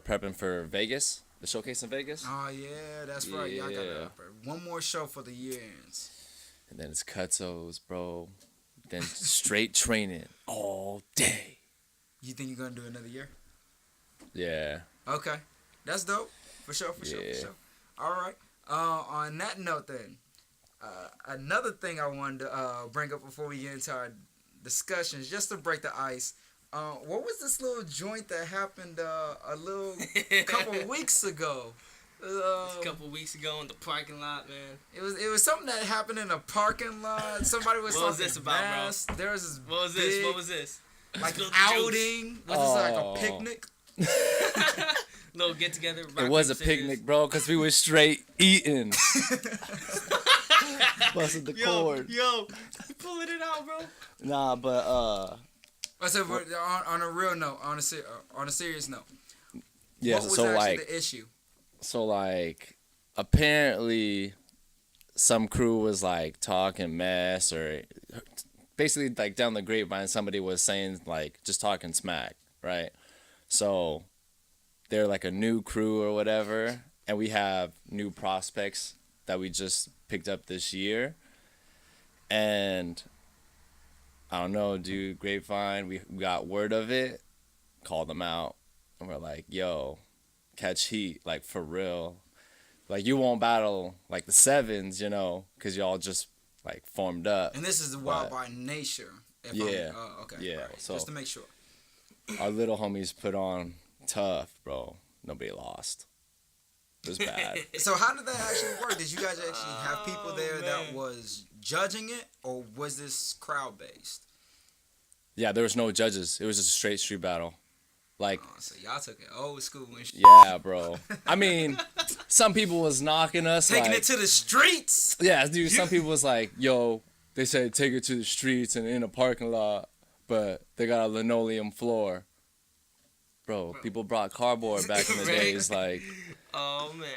prepping for Vegas, the showcase in Vegas. Oh yeah, that's right. Y'all got one more show for the year ends. And then it's cutsos, bro. Then straight training all day. You think you're gonna do another year? Yeah. Okay, that's dope. For sure. All right. On that note, then, another thing I wanted to bring up before we get into our discussions, just to break the ice. What was this little joint that happened a little couple weeks ago? A couple weeks ago in the parking lot, man. It was something that happened in a parking lot. Somebody was What was this about, mass. bro? There was this. What was this? Like outing. Was this like a picnic? Little get together. It was a picnic, bro, because we were straight eating. Busted the cord. Yo, you pulling it out, bro. Nah, but I said on a real note, on a serious note. Yeah, what was so actually like the issue? So like apparently some crew was like talking mess, or basically like down the grapevine somebody was saying like just talking smack, right? So they're like a new crew or whatever, and we have new prospects that we just picked up this year. And I don't know, dude, grapevine, we got word of it, called them out, and we're like, yo, catch heat, like for real. Like you won't battle like the sevens, you know, because y'all just like formed up. And this is the Wild by Nature. Yeah. Okay. Yeah. Right. So just to make sure. Our little homies put on tough, bro. Nobody lost. It was bad. So how did that actually work? Did you guys actually have people there that was judging it, or was this crowd based? Yeah, there was no judges. It was just a straight street battle. Like, so y'all took it old school and shit. Yeah, bro. I mean, some people was knocking us. Taking like, it to the streets. Yeah, dude. Some people was like, yo, they said take it to the streets and in a parking lot, but they got a linoleum floor. Bro, people brought cardboard back in the days. Like, oh man,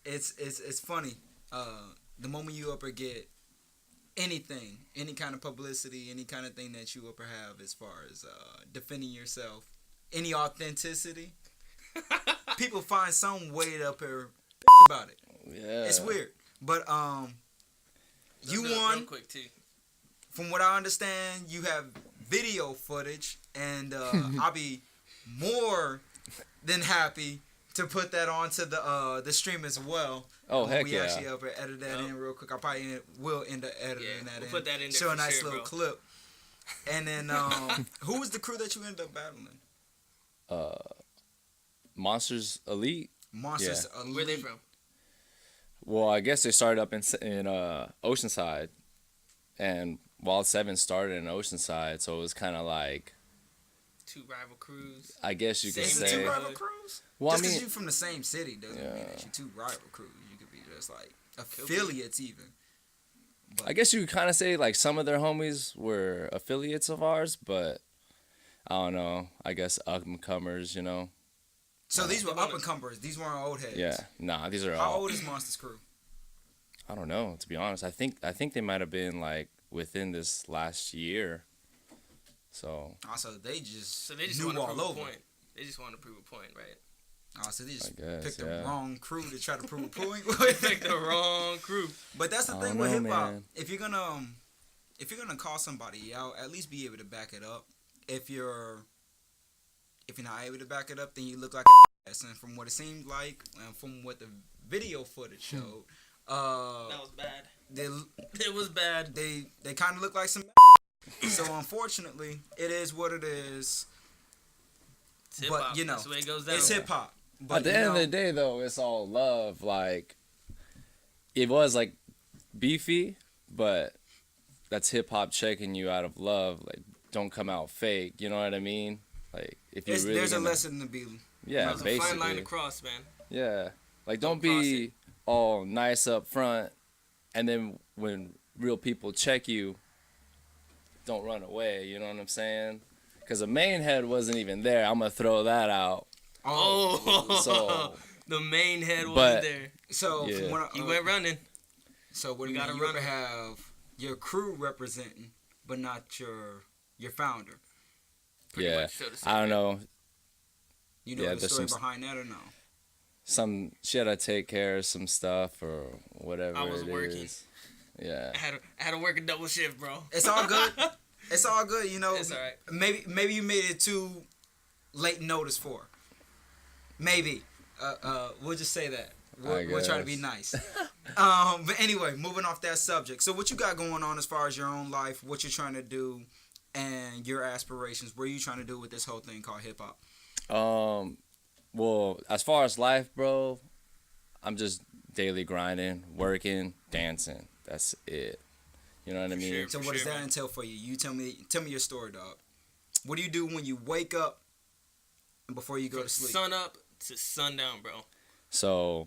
it's funny. The moment you up or get anything, any kind of publicity, any kind of thing that you up or have as far as defending yourself, any authenticity, people find some way to up here about it. Yeah, it's weird, but you won. Real quick too. From what I understand, you have video footage, and I'll be more than happy to put that onto the stream as well. Oh, heck we yeah. actually edit that in real quick. I probably will end up editing that we'll in. Put that in there. Show a nice little bro. clip. And then, who was the crew that you ended up battling? Monsters Elite. Monsters Elite. Where they from? Well, I guess they started up in Oceanside, and Wild 7 started in Oceanside, so it was kind of like two rival crews. I guess you could Is it say. two rival crews? Well, just I mean, because you're from the same city doesn't mean that you're two rival crews. You could be just like affiliates even. But I guess you could kind of say like some of their homies were affiliates of ours, but I don't know. I guess up-and-comers, you know. So these were up-and-comers. These weren't old heads. Yeah, nah, these are How all. old is Monsters crew? I don't know, to be honest. I think they might have been like within this last year. So. Also, they just knew want to all prove over. A point. They just want to prove a point, right? So they just guess, picked the wrong crew to try to prove a point. Picked the wrong crew. But that's the thing with hip hop. If you're gonna call somebody out, at least be able to back it up. If you're not able to back it up, then you look like a ass. And from what it seemed like, and from what the video footage showed, that was bad. It was bad. They kind of look like some. So unfortunately, it is what it is. It's hip-hop. But you know, that's the way it goes down. It's hip hop. But at the end of the day, though, it's all love. Like, it was like beefy, but that's hip hop checking you out of love. Like, don't come out fake. You know what I mean? Like, if you really there's a lesson to be. Yeah, there's basically. a fine line to cross, man. Yeah, like don't be all nice up front, and then when real people check you, don't run away. You know what I'm saying? Because the main head wasn't even there. I'm gonna throw that out. Oh, so the main head wasn't there. So yeah. He went running. So what do you gotta you ever have your crew representing, but not your founder? Yeah, I don't know. You know Yeah, the there's story some- behind that or no? She had to take care of some stuff or whatever. I was it working. is. Yeah. I had to work a double shift, bro. It's all good. It's all good. You know, It's all right. maybe you made it too late notice for. Maybe. We'll just say that. We'll try to be nice. But anyway, moving off that subject. So what you got going on as far as your own life, what you're trying to do, and your aspirations? What are you trying to do with this whole thing called hip hop? Well, as far as life, bro, I'm just daily grinding, working, dancing. That's it. You know what I mean? Sure. So what does that entail for you? You tell me your story, dog. What do you do when you wake up and before you go From to sleep? sun up to sundown, bro. So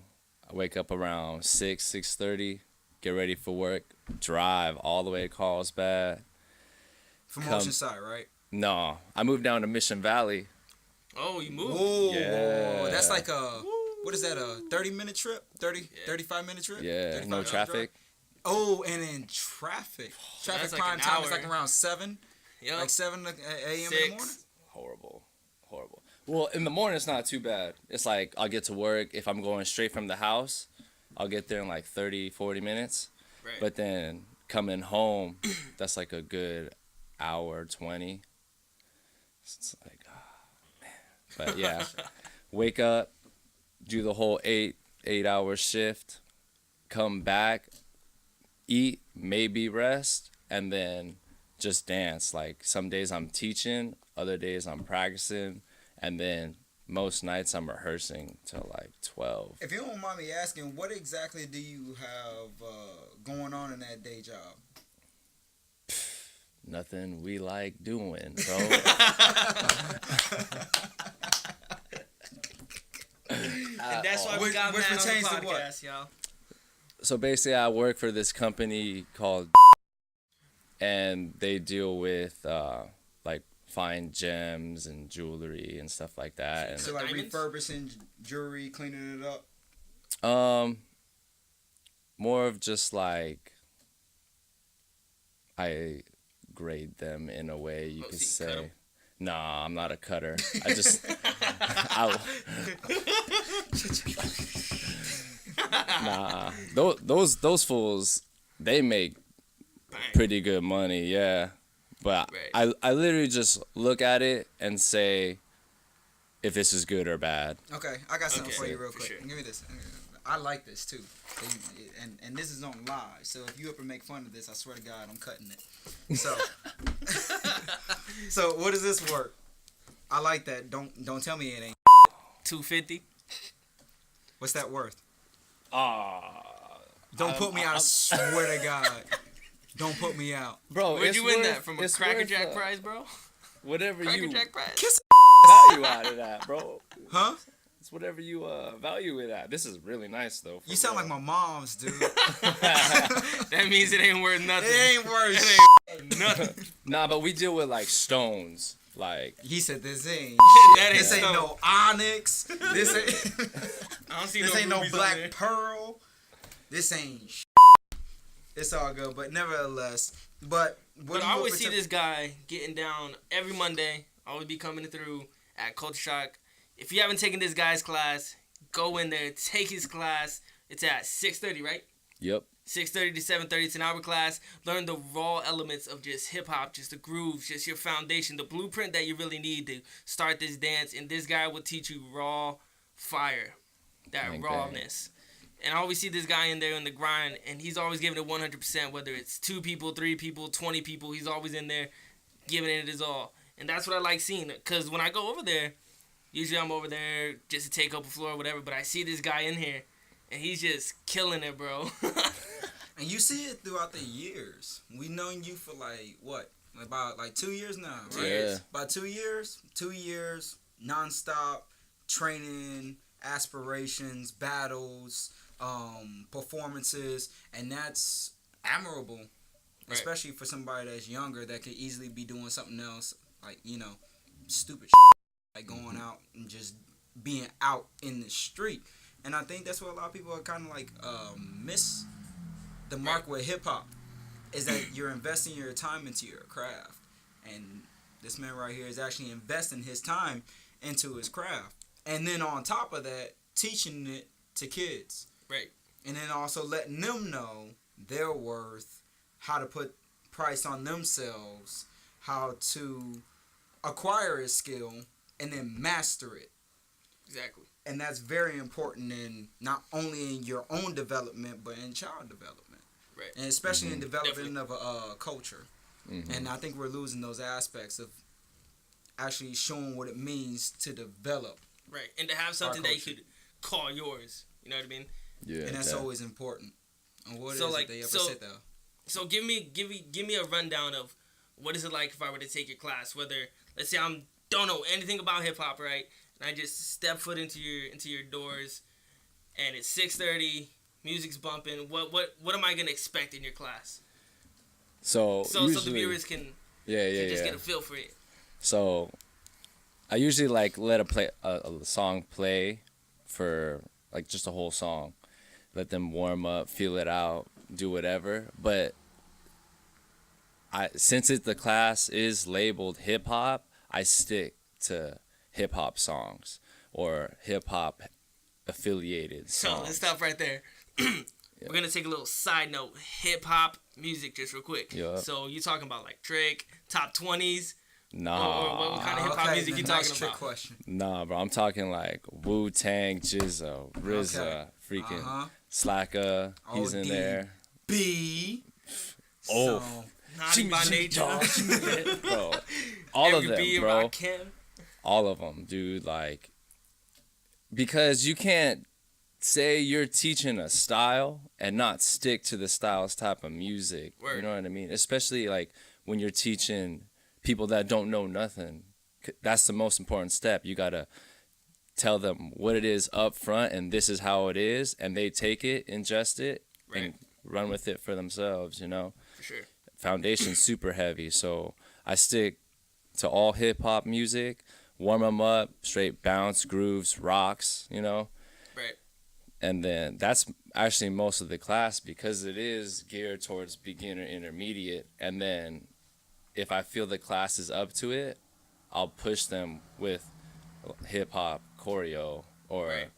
I wake up around 6:30, get ready for work, drive all the way to Carlsbad. From come- Oceanside, right? No, I moved down to Mission Valley. Oh, you moved. Whoa, Yeah. that's like what is that, a 30-minute trip? 35-minute trip? Yeah, 35 no minute traffic. drive? Oh, and in traffic. Traffic That's like prime an time is hour. like around 7? Yep. Like 7 a.m. in the 6. morning? Horrible. Well, in the morning it's not too bad. It's like I'll get to work. If I'm going straight from the house, I'll get there in like 30, 40 minutes. Right. But then coming home, that's like a good hour, 20. It's like, man. But yeah, wake up, do the whole 8-hour shift, come back, eat, maybe rest, and then just dance. Like some days I'm teaching, other days I'm practicing, and then most nights I'm rehearsing till like 12. If you don't mind me asking, what exactly do you have going on in that day job? Nothing we like doing, bro. And that's why we Which- got which Matt on the pertains to what? podcast, y'all. So basically I work for this company called and they deal with like fine gems and jewelry and stuff like that. And So like Diamonds? refurbishing jewelry, cleaning it up? more of just like I grade them in a way you Oh, could so you cut say. 'em? Nah, I'm not a cutter. I just nah. Those fools, they make Bang. pretty good money, yeah. But Right. I literally just look at it and say if this is good or bad. Okay, I got something Okay, for you real for quick. sure. Give me this. I like this too. And this is on live. So if you ever make fun of this, I swear to God, I'm cutting it. So so what does this work? I like that. Don't tell me it ain't. 250. What's that worth? Ah, Don't put me out. I swear to God. Don't put me out. bro, Where'd it's you win worth- that from? A it's Cracker worth, Jack prize, bro? Whatever Cracker you Jack prize. Kiss. value out of that, bro. Huh? It's whatever you value it at. This is really nice though. for You sound real. like my mom's, dude. That means it ain't worth nothing. It ain't worth It shit. ain't nothing. Nah, but we deal with like stones. Like He said this ain't That shit. This ain't ain't so. no onyx. This ain't I don't see this no ain't no rubies on black there. pearl. This ain't shit. It's all good, but nevertheless. But what But do I you always look see for this guy getting down every Monday. I always be coming through at Culture Shock. If you haven't taken this guy's class, go in there, take his class. It's at 6:30, right? yep. 6:30 to 7:30. It's an hour class. Learn the raw elements of just hip hop, just the grooves, just your foundation, the blueprint that you really need to start this dance. And this guy will teach you raw fire, that Bang, bang. rawness. And I always see this guy in there in the grind, and he's always giving it 100%, whether it's 2 people, 3 people, 20 people. He's always in there giving it his all. And that's what I like seeing. Because when I go over there, usually I'm over there just to take up a floor or whatever, but I see this guy in here, and he's just killing it, bro. And you see it throughout the years. We known you for like what? About like 2 years now, right? Yeah. About 2 years. 2 years nonstop training, aspirations, battles, performances, and that's admirable. Right. Especially for somebody that's younger that could easily be doing something else, like, you know, stupid like going out and just being out in the street. And I think that's what a lot of people are kind of like miss the mark with hip hop, is that you're investing your time into your craft. And this man right here is actually investing his time into his craft. And then on top of that, teaching it to kids. Right. And then also letting them know their worth, how to put price on themselves, how to acquire a skill, and then master it. Exactly. And that's very important in not only in your own development, but in child development. Right. And especially in development Definitely. of a culture. And I think we're losing those aspects of actually showing what it means to develop. Right. And to have something that you culture. could call yours. You know what I mean? Yeah. And that's that- always important. And what So, is like, it they ever so- said though? So give me a rundown of what is it like if I were to take your class. Whether, let's say, don't know anything about hip hop, right? And I just step foot into your doors, and it's 6:30, music's bumping. What am I gonna expect in your class? So So usually, the viewers can just get a feel for it. So I usually like let a song play for like just a whole song. Let them warm up, feel it out, do whatever. But since the class is labeled hip hop, I stick to hip hop songs or hip hop affiliated So songs. let's stop right there. We're gonna take a little side note, hip hop music, just real quick. Yeah. So you talking about like Drake, top 20s? Nah, Or what kind of hip hop music you nice talking trick about? question. nah, bro. I'm talking like Wu-Tang, Jizzo, RZA, Okay. freaking Slacka. He's in OD. there. B. Oh. So, Naughty by nature. Bro, all of them, Every bro. Rakim. All of them, dude. Like, because you can't say you're teaching a style and not stick to the styles type of music. Word. You know what I mean? Especially like when you're teaching people that don't know nothing. That's the most important step. You gotta tell them what it is up front, and this is how it is, and they take it, ingest it, Right. and run with it for themselves. You know. For sure. Foundation's super heavy, so I stick to all hip hop music, warm them up, straight bounce, grooves, rocks, you know. Right. And then that's actually most of the class because it is geared towards beginner, intermediate, and then if I feel the class is up to it, I'll push them with hip hop choreo or Right.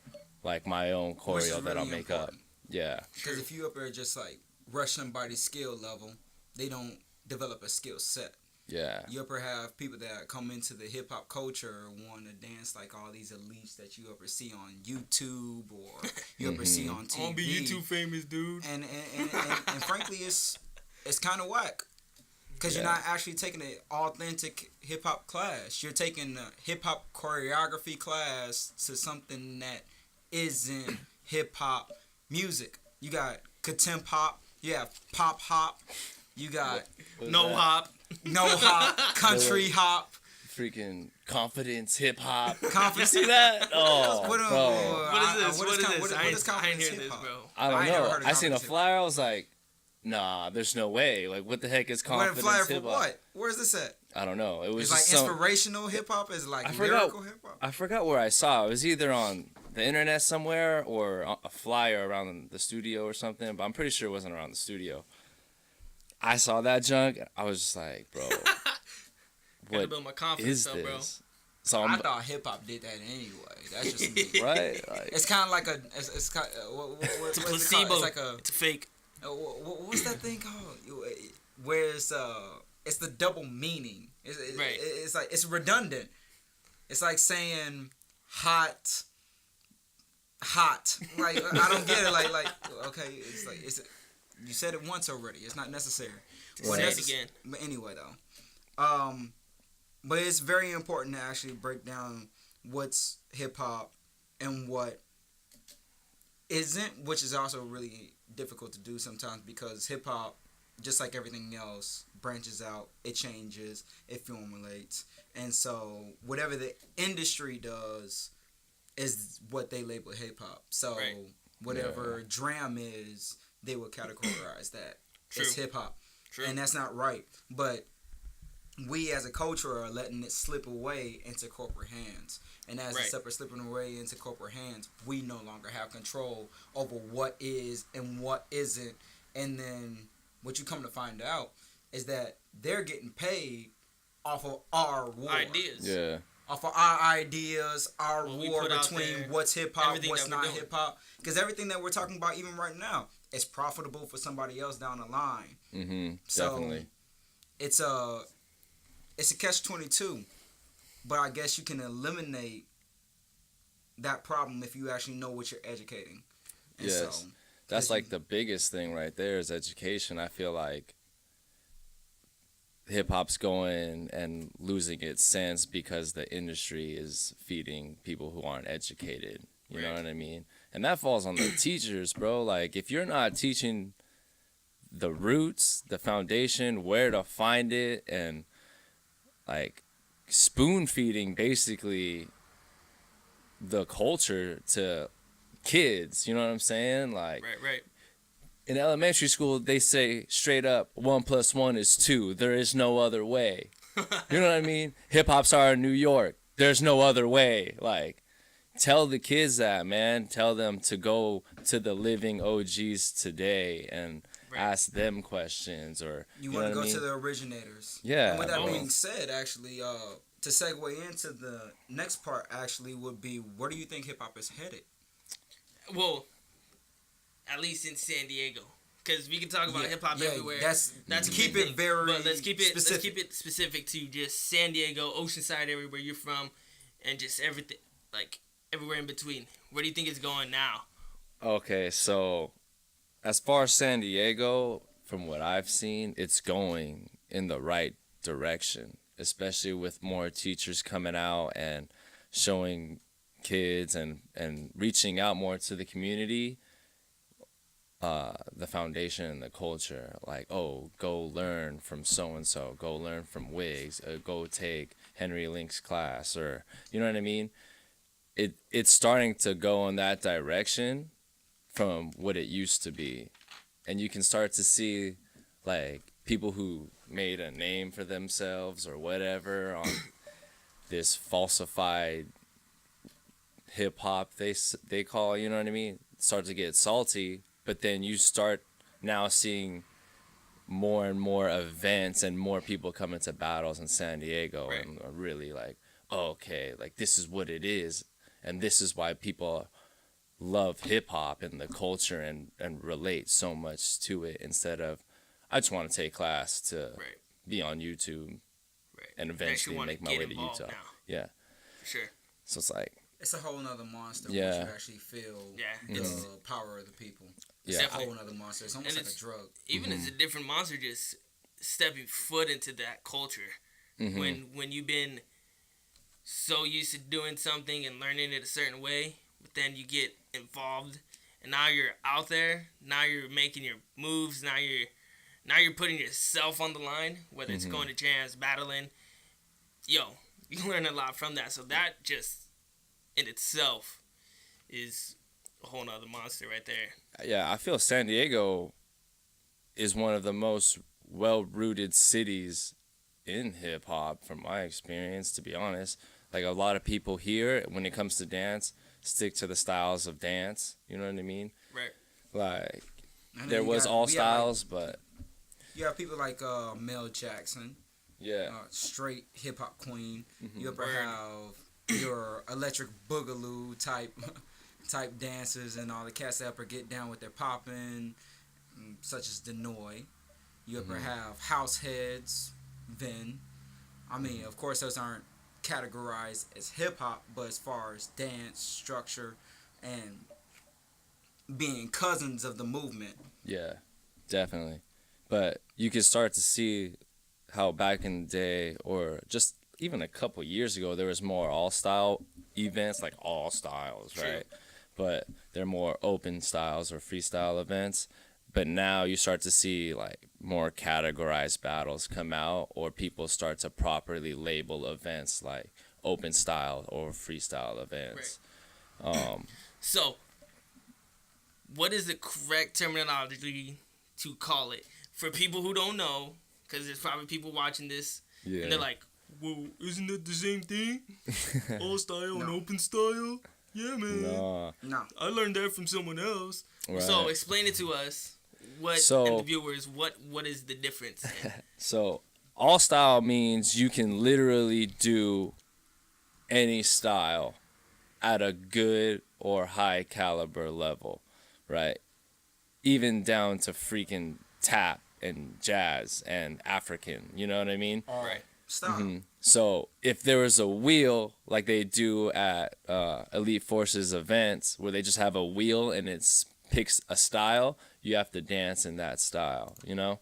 like my own which is choreo that I'll really make up. important. Yeah. Because if you up there just like rush somebody's skill level, they don't develop a skill set. Yeah. You ever have people that come into the hip hop culture want to dance like all these elites that you ever see on YouTube or you ever see on TV. I wanna be YouTube famous, dude. And frankly, it's kind of whack. Because you're not actually taking an authentic hip hop class. You're taking a hip hop choreography class to something that isn't hip hop music. You got contemp hop. You have pop hop. You got No hop. no hop, country hop. Freaking confidence, hip hop. Confidence. You see that? Oh, What, bro. What is this? What is this? What is I ain't confidence hearing this, hip-hop? bro. I don't I ain't never know. heard of I seen a confidence flyer. I was like, nah, there's no way. Like, what the heck is What confidence flyer for hip hop? what? Where's this at? I don't know. It was It's like just some, inspirational hip hop. Is like I forgot- lyrical hip hop. I forgot where I saw it. It was either on the internet somewhere or a flyer around the studio or something. But I'm pretty sure it wasn't around the studio. I saw that junk. I was just like, bro, Gotta what build my confidence is up, bro. this? So I I'm thought hip hop did that anyway. That's just me. right. Like, It's kind of like a. It's kind. What It's a is it called? placebo. It's like a. It's a fake. What's that thing called? Where it's the double meaning. Right. It's like it's redundant. It's like saying hot. Like I don't get it. Like okay, it's like you said it once already. It's not necessary. Say it again. But anyway, though, but it's very important to actually break down what's hip hop and what isn't, which is also really difficult to do sometimes because hip hop, just like everything else, branches out, it changes, it formulates, and so whatever the industry does is what they label hip hop. So Right. whatever dram is, they will categorize that as True. hip hop. True. And that's not right. But we as a culture are letting it slip away into corporate hands. And as Right. it's slipping away into corporate hands, we no longer have control over what is and what isn't. And then what you come to find out is that they're getting paid off of our war. Ideas. yeah. off of our ideas, our What we war put out between there, what's hip hop, everything what's that we're not doing. hip hop. Because everything that we're talking about, even right now, is profitable for somebody else down the line. So Definitely. it's a catch-22, but I guess you can eliminate that problem if you actually know what you're educating. And Yes. so, That's like the biggest thing right there is education. I feel like hip hop's going and losing its sense because the industry is feeding people who aren't educated. You know what I mean? And that falls on the teachers, bro. Like, if you're not teaching the roots, the foundation, where to find it, and like spoon feeding basically the culture to kids, you know what I'm saying? Like, Right. in elementary school, they say straight up 1 + 1 is 2. There is no other way. You know what I mean? Hip hop star in New York. There's no other way. Like, tell the kids that, man. Tell them to go to the living OGs today and ask them questions, or you know want to what go I to mean? the originators. Yeah. And with that bro. being said, actually, to segue into the next part, actually, would be where do you think hip hop is headed? Well, at least in San Diego, because we can talk about hip hop everywhere. That's a keep big it thing. very. But let's keep it specific. specific to just San Diego, Oceanside, everywhere you're from, and just everything, like everywhere in between. Where do you think it's going now? Okay, so as far as San Diego, from what I've seen, it's going in the right direction, especially with more teachers coming out and showing kids and reaching out more to the community, the foundation and the culture. Like, oh, go learn from so-and-so, go learn from Wiggs, go take Henry Link's class, or, you know what I mean? It's starting to go in that direction from what it used to be. And you can start to see, like, people who made a name for themselves or whatever on this falsified hip hop they call, you know what I mean? Start to get salty, but then you start now seeing more and more events and more people coming to battles in San Diego, and are really like, oh, okay, like this is what it is, and this is why people love hip hop and the culture and relate so much to it, instead of I just want to take class to be on YouTube and eventually make my way to Utah. Now. Yeah. For sure. So it's like, It's a whole nother monster once Yeah. you actually feel Yeah. the power of the people. yeah. It's a whole nother monster. It's almost And like a drug. Even as a different monster, just stepping foot into that culture. When you've been so used to doing something and learning it a certain way, but then you get involved, and now you're out there. Now you're making your moves. Now you're putting yourself on the line, whether it's going to jams, battling. Yo, you learn a lot from that. So that just in itself is a whole nother monster right there. Yeah, I feel San Diego is one of the most well-rooted cities in hip-hop from my experience, to be honest. Like, a lot of people here, when it comes to dance, stick to the styles of dance, you know what I mean? Right. Like, And there then was all we have, styles, but you have people like Mel Jackson, yeah. straight hip hop queen. You ever Word. have your electric boogaloo type dancers and all the cats that ever get down with their popping, such as Denoy. You ever have house heads, then. I mean, of course, those aren't categorized as hip hop, but as far as dance structure and being cousins of the movement. Yeah, definitely. But you can start to see how back in the day, or just even a couple years ago, there was more all-style events, like all styles, right? But they're more open styles or freestyle events. But now you start to see like more categorized battles come out, or people start to properly label events like open style or freestyle events. So, what is the correct terminology to call it for people who don't know? Because there's probably people watching this and they're like, "Whoa, isn't that the same thing? All style and open style? Yeah, man. No. I learned that from someone else." Right. So explain it to us. And the viewers, what is the difference? So all style means you can literally do any style at a good or high caliber level, right? Even down to freaking tap and jazz and African, you know what I mean? Right. Stop. So if there was a wheel like they do at Elite Forces events where they just have a wheel and it picks a style, you have to dance in that style, you know?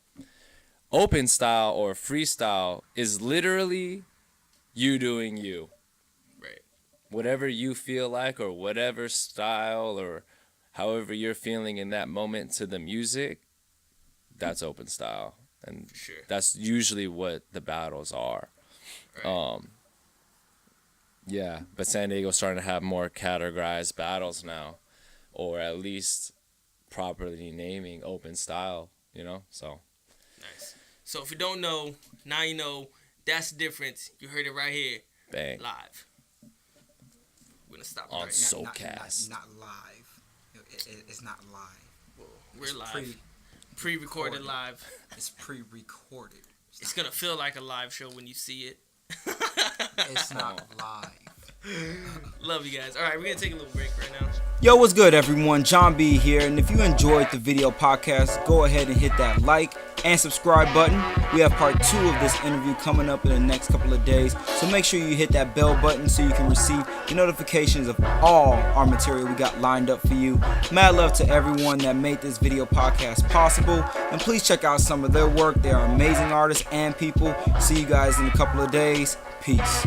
Open style or freestyle is literally you doing you. Right. Whatever you feel like or whatever style or however you're feeling in that moment to the music, that's open style. And For sure. that's usually what the battles are. Right. Yeah, but San Diego's starting to have more categorized battles now, or at least properly naming open style, you know? So Nice. So if you don't know, now you know. That's the difference. You heard it right here. bang. Live. We're gonna stop it On right SoulCast. Not live. It's not live. now. We're live. Pre- Pre-recorded recorded. live. It's pre-recorded. It's gonna feel like a live show when you see it. It's not live. Love you guys. All right, we're gonna take a little break right now. Yo, what's good, everyone? John B here, and if you enjoyed the video podcast, go ahead and hit that like and subscribe button. We have part 2 of this interview coming up in the next couple of days, so make sure you hit that bell button so you can receive the notifications of all our material we got lined up for you. Mad love to everyone that made this video podcast possible, and please check out some of their work. They are amazing artists and people. See you guys in a couple of days. Peace.